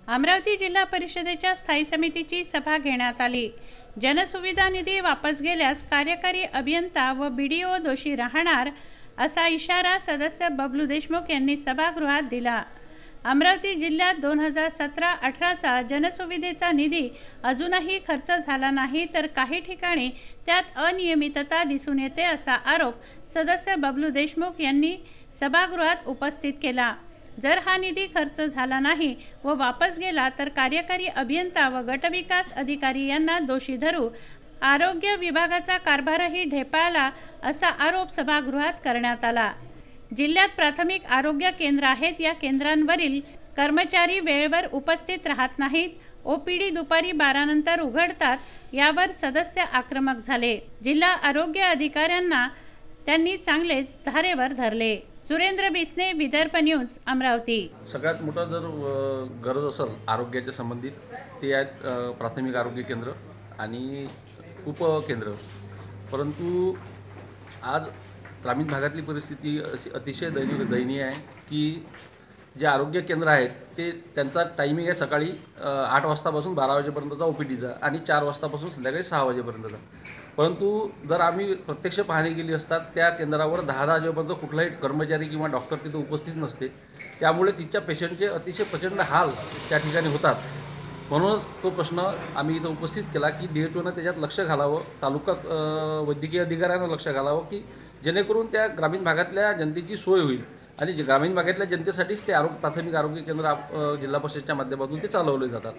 अमरावती जिल्हा परिषदेच्या स्थायी समितीची सभा घेण्यात आली। जनसुविधा निधी वापस गेल्यास कार्यकारी अभियंता व बीडीओ दोषी राहणार असा इशारा सदस्य बबलू देशमुख यांनी सभागृहात दिला। अमरावती जिल्ह्यात 2017-18चा जनसुविधेचा निधी अजूनही खर्च झाला नाही, तर काही ठिकाणी त्यात अनियमितता दिसून येते असा आरोप सदस्य बबलू देशमुख यांनी सभागृहात उपस्थित केला। जर हा निधी खर्च झाला नाही व वापस गेला तर कार्यकारी अभियंता व गटविकास अधिकारी यांना दोषी धरू, आरोग्य विभागाचा कारभारही ढेपाळला असा आरोप सभागृहात करण्यात आला। जिल्ह्यात प्राथमिक आरोग्य केंद्र आहेत, या केंद्रांवरील कर्मचारी वेळेवर उपस्थित राहत नाहीत। ओपीडी दुपारी 12 नंतर उघडतात, यावर सदस्य आक्रमक झाले। जिल्हा आरोग्य अधिकाऱ्यांना त्यांनी चांगलेच धारेवर धरले। सुरेंद्र बिसने, विदर्भ न्यूज, अमरावती। सगळ्यात मोठा जर गरज असेल आरोग्याच्या संबंधित ते आहेत प्राथमिक आरोग्य केंद्र आणि उपकेंद्र। परंतु आज ग्रामीण भागातली परिस्थिती अशी अतिशय दयनीय आहे की जे आरोग्य केंद्र आहेत ते त्यांचा टायमिंग आहे सकाळी 8 वाजतापासून 12 वाजेपर्यंतचा ओपीडीचा आणि 4 वाजतापासून संध्याकाळी 6 वाजेपर्यंतचा। परंतु जर आम्ही प्रत्यक्ष पाहणी केली असतात त्या केंद्रावर 10 वाजेपर्यंत कुठलाही कर्मचारी किंवा डॉक्टर तिथे उपस्थित नसते, त्यामुळे तिच्या पेशंटचे अतिशय प्रचंड हाल त्या ठिकाणी होतात। म्हणूनच तो प्रश्न आम्ही इथं उपस्थित केला की DHOनं त्याच्यात लक्ष घालावं, तालुका वैद्यकीय अधिकाऱ्यांना लक्ष घालावं की जेणेकरून त्या ग्रामीण भागातल्या जनतेची सोय होईल आणि जे ग्रामीण भागातल्या जनतेसाठीच ते प्राथमिक आरोग्य केंद्र जिल्हा परिषदेच्या माध्यमातून ते चालवले जातात।